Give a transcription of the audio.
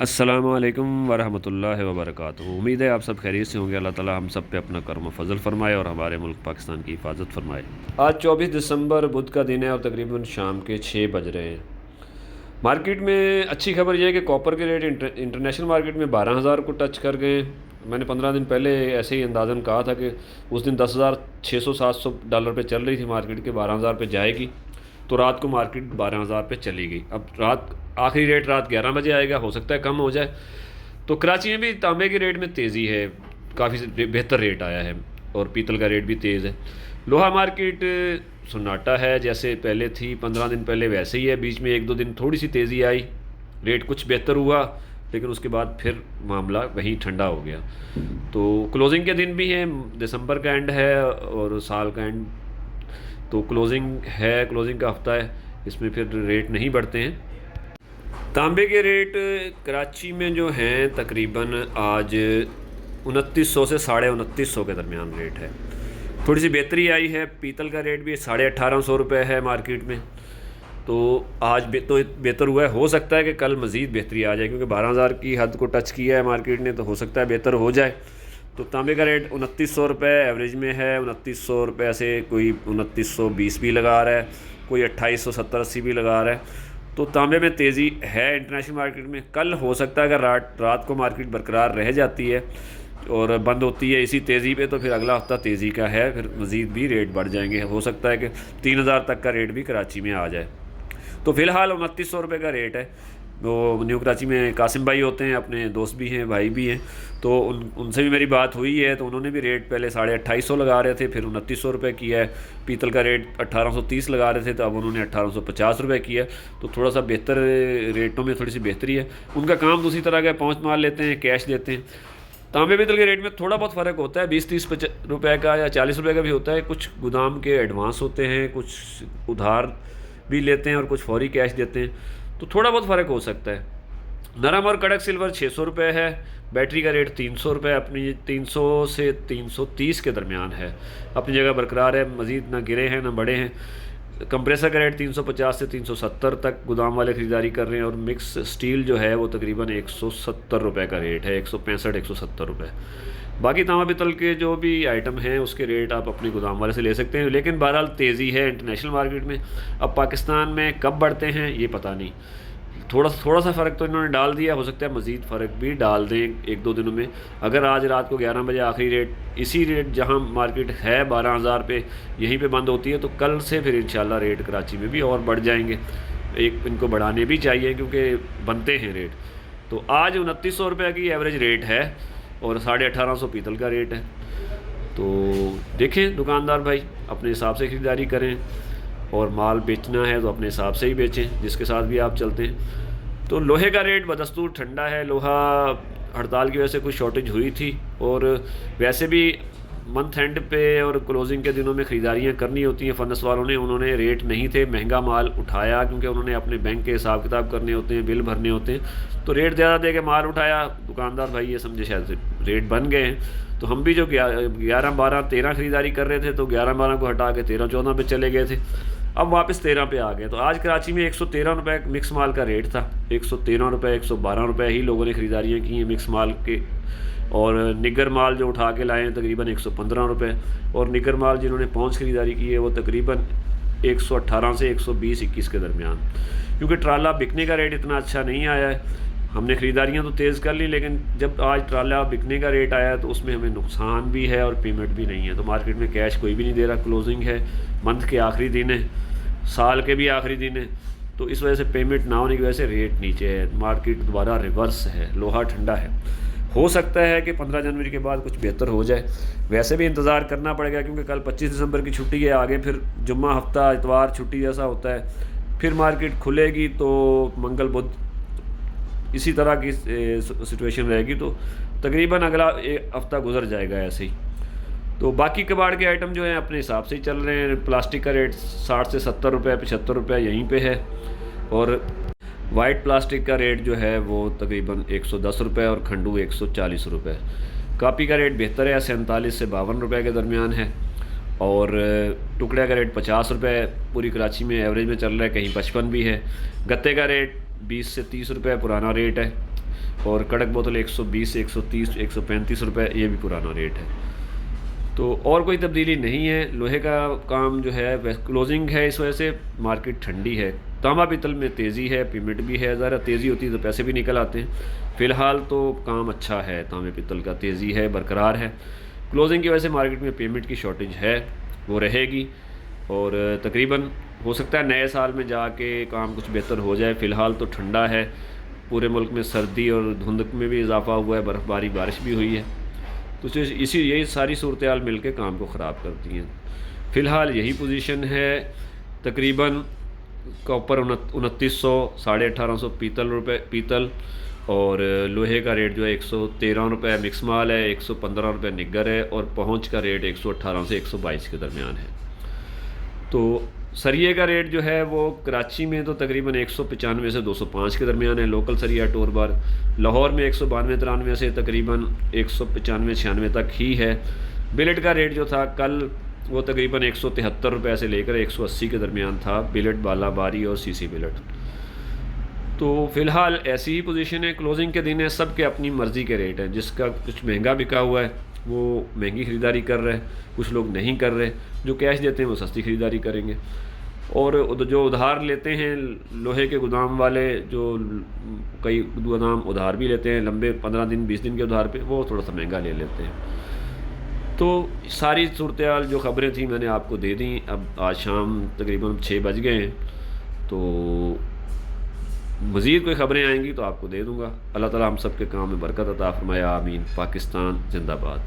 अस्सलामुअलैकुम वरहमतुल्लाहि वबरकातुहू। उम्मीद है आप सब खैरियत से होंगे। अल्लाह ताला हम सब पे अपना करम फजल फरमाए और हमारे मुल्क पाकिस्तान की हिफाजत फरमाए। आज 24 दिसंबर बुध का दिन है और तकरीबन शाम के 6 बज रहे हैं। मार्केट में अच्छी खबर यह है कि कॉपर के रेट इंटरनेशनल मार्केट में 12,000 को टच कर गए। मैंने 15 दिन पहले ऐसे ही अंदाज़न कहा था कि उस दिन 10,600-700 डॉलर पे चल रही थी मार्केट के, 12,000 पे जाएगी। तो रात को मार्केट 12,000 पे चली गई। अब रात आखिरी रेट रात 11 बजे आएगा, हो सकता है कम हो जाए। तो कराची में भी तांबे के रेट में तेज़ी है, काफ़ी बेहतर रेट आया है और पीतल का रेट भी तेज़ है। लोहा मार्केट सन्नाटा है, जैसे पहले थी 15 दिन पहले वैसे ही है। बीच में 1-2 दिन थोड़ी सी तेज़ी आई, रेट कुछ बेहतर हुआ, लेकिन उसके बाद फिर मामला वहीं ठंडा हो गया। तो क्लोजिंग के दिन भी हैं, दिसंबर का एंड है और साल का एंड, तो क्लोजिंग है, क्लोजिंग का हफ्ता है, इसमें फिर रेट नहीं बढ़ते हैं। तांबे के रेट कराची में जो हैं तकरीबन आज 2900 से 2950 के दरमियान रेट है। थोड़ी सी बेहतरी आई है। पीतल का रेट भी 1850 रुपये है मार्केट में, तो आज तो बेहतर हुआ है। हो सकता है कि कल मज़ीद बेहतरी आ जाए, क्योंकि 12,000 की हद को टच किया है मार्केट ने, तो हो सकता है बेहतर हो जाए। तो तांबे का रेट 2900 रुपये एवरेज में है। 2900 रुपये से कोई 2920 भी लगा रहा है, कोई 2870-80 भी लगा रहा है। तो तांबे में तेज़ी है इंटरनेशनल मार्केट में। कल हो सकता है अगर रात को मार्केट बरकरार रह जाती है और बंद होती है इसी तेज़ी पे, तो फिर अगला हफ्ता तेज़ी का है, फिर मज़ीद भी रेट बढ़ जाएंगे। हो सकता है कि 3,000 तक का रेट भी कराची में आ जाए। तो फ़िलहाल 2900 रुपये का रेट है। वो न्यू कराची में कासिम भाई होते हैं, अपने दोस्त भी हैं, भाई भी हैं, तो उनसे भी मेरी बात हुई है। तो उन्होंने भी रेट पहले 2850 लगा रहे थे, फिर 2900 रुपये किया है। पीतल का रेट 1830 लगा रहे थे, तो अब उन्होंने 1850 रुपये किया। तो थोड़ा सा बेहतर, रेटों में थोड़ी सी बेहतरी है। उनका काम दूसरी तरह का, पहुँच माल लेते हैं, कैश देते हैं। तांबे पीतल के रेट में थोड़ा बहुत फ़र्क होता है, 20-30 रुपये का या 40 रुपये का भी होता है। कुछ गोदाम के एडवांस होते हैं, कुछ उधार भी लेते हैं और कुछ फौरी कैश देते हैं, तो थोड़ा बहुत फ़र्क हो सकता है। नरम और कड़क सिल्वर 600 रुपये है। बैटरी का रेट 300 रुपये, अपनी 300 से 330 के दरमियान है, अपनी जगह बरकरार है, मज़ीद ना गिरे हैं ना बढ़े हैं। कंप्रेसर का रेट 350 से 370 तक गोदाम वाले ख़रीदारी कर रहे हैं। और मिक्स स्टील जो है वो तकरीबन 170 रुपये का रेट है, 165-170 रुपये। बाकी तांबा पितल के जो भी आइटम हैं उसके रेट आप अपने गोदाम वाले से ले सकते हैं। लेकिन बहरहाल तेज़ी है इंटरनेशनल मार्केट में। अब पाकिस्तान में कब बढ़ते हैं ये पता नहीं। थोड़ा सा फ़र्क तो इन्होंने डाल दिया, हो सकता है मज़ीद फ़र्क भी डाल दें 1-2 दिनों में। अगर आज रात को 11 बजे आखिरी रेट, इसी रेट जहां मार्केट है 12,000 पे, यहीं पे बंद होती है, तो कल से फिर इंशाल्लाह रेट कराची में भी और बढ़ जाएंगे। इनको बढ़ाने भी चाहिए क्योंकि बनते हैं रेट। तो आज 2900 रुपये की एवरेज रेट है और 1850 पीतल का रेट है। तो देखें, दुकानदार भाई अपने हिसाब से ख़रीदारी करें, और माल बेचना है तो अपने हिसाब से ही बेचें जिसके साथ भी आप चलते हैं। तो लोहे का रेट बदस्तूर ठंडा है। लोहा हड़ताल की वजह से कुछ शॉर्टेज हुई थी, और वैसे भी मंथ एंड पे और क्लोजिंग के दिनों में ख़रीदारियाँ करनी होती हैं फर्नेस वालों ने। उन्होंने रेट नहीं थे, महंगा माल उठाया, क्योंकि उन्होंने अपने बैंक के हिसाब किताब करने होते हैं, बिल भरने होते हैं, तो रेट ज़्यादा दे के माल उठाया। दुकानदार भाई ये समझे शायद रेट बन गए हैं। तो हम भी जो 11, 12, 13 ख़रीदारी कर रहे थे, तो 11, 12 को हटा के 13, 14 पे चले गए थे। अब वापस 13 पे आ गए। तो आज कराची में 113 रुपये मिक्स माल का रेट था। 113 रुपये, 112 रुपये ही लोगों ने ख़रीदारियाँ की हैं मिक्स माल के। और निगर माल जो उठा के लाए हैं तकरीबन 115 रुपये, और निगर माल जिन्होंने पहुँच ख़रीदारी की है वो तकरीबन 118 से 120-21 के दरमियान। क्योंकि ट्राला बिकने का रेट इतना अच्छा नहीं आया है। हमने ख़रीदारियाँ तो तेज़ कर ली, लेकिन जब आज ट्राला बिकने का रेट आया तो उसमें हमें नुकसान भी है और पेमेंट भी नहीं है। तो मार्केट में कैश कोई भी नहीं दे रहा। क्लोजिंग है, मंथ के आखिरी दिन है, साल के भी आखिरी दिन है, तो इस वजह से पेमेंट ना होने की वजह से रेट नीचे है। मार्केट दोबारा रिवर्स है, लोहा ठंडा है। हो सकता है कि 15 जनवरी के बाद कुछ बेहतर हो जाए। वैसे भी इंतज़ार करना पड़ेगा, क्योंकि कल 25 दिसंबर की छुट्टी है, आगे फिर जुम्मा हफ्ता इतवार छुट्टी जैसा होता है। फिर मार्केट खुलेगी तो मंगल बुध इसी तरह की सिचुएशन रहेगी, तो तकरीबन अगला एक हफ़्ता गुजर जाएगा ऐसे ही। तो बाकी कबाड़ के आइटम जो हैं अपने हिसाब से ही चल रहे हैं। प्लास्टिक का रेट 60 से 70 रुपये, 75 रुपये यहीं पे है। और वाइट प्लास्टिक का रेट जो है वो तकरीबन 110 रुपये और खंडू 140 रुपये। कापी का रेट बेहतर है, 47 से 52 रुपये के दरमियान है। और टुकड़े का रेट 50 रुपये पूरी कराची में एवरेज में चल रहा है, कहीं 55 भी है। गत्ते का रेट 20 से 30 रुपये पुराना रेट है, और कड़क बोतल 120, 130, 135 रुपये, ये भी पुराना रेट है। तो और कोई तब्दीली नहीं है। लोहे का काम जो है क्लोजिंग है, इस वजह से मार्केट ठंडी है। तांबा पीतल में तेज़ी है, पेमेंट भी है, ज़रा तेज़ी होती है तो पैसे भी निकल आते हैं। फ़िलहाल तो काम अच्छा है, तांबे पीतल का तेज़ी है, बरकरार है। क्लोजिंग की वजह से मार्केट में पेमेंट की शॉर्टेज है, वो रहेगी और तकरीबन हो सकता है नए साल में जाके काम कुछ बेहतर हो जाए। फ़िलहाल तो ठंडा है, पूरे मुल्क में सर्दी और धुंध में भी इजाफा हुआ है, बर्फ़बारी बारिश भी हुई है। तो यही सारी सूरत हाल मिल के काम को ख़राब करती हैं। फ़िलहाल यही पोजीशन है। तकरीबन कॉपर 2900, 1850 पीतल और लोहे का रेट जो है 113 रुपये मिक्स माल है, 115 रुपये निगर है और पहुँच का रेट 118 से 122 के दरमियान है। तो सरिये का रेट जो है वो कराची में तो तकरीबन 195 से 205 के दरमियान है, लोकल सरिया टोर बार। लाहौर में 192-93 से तकरीबन 195-96 तक ही है। बिलेट का रेट जो था कल वो तकरीबन 173 रुपये से लेकर 180 के दरमियान था, बिलेट, बालाबारी और सीसी बिलेट। तो फ़िलहाल ऐसी ही पोजीशन है। क्लोजिंग के दिन है, सब के अपनी मर्ज़ी के रेट हैं। जिसका कुछ महंगा बिका हुआ है वो महंगी ख़रीदारी कर रहे हैं, कुछ लोग नहीं कर रहे। जो कैश देते हैं वो सस्ती ख़रीदारी करेंगे और जो उधार लेते हैं लोहे के गोदाम वाले, जो कई गोदाम उधार भी लेते हैं लंबे 15 दिन 20 दिन के उधार पे, वो थोड़ा सा महंगा ले लेते हैं। तो सारी सूरत हाल जो ख़बरें थी मैंने आपको दे दी। अब आज शाम तकरीबन 6 बज गए हैं, तो मज़ीद कोई ख़बरें आएंगी तो आपको दे दूँगा। अल्लाह ताला हम सब के काम में बरकत अता फ़रमाए, आमीन। पाकिस्तान जिंदाबाद।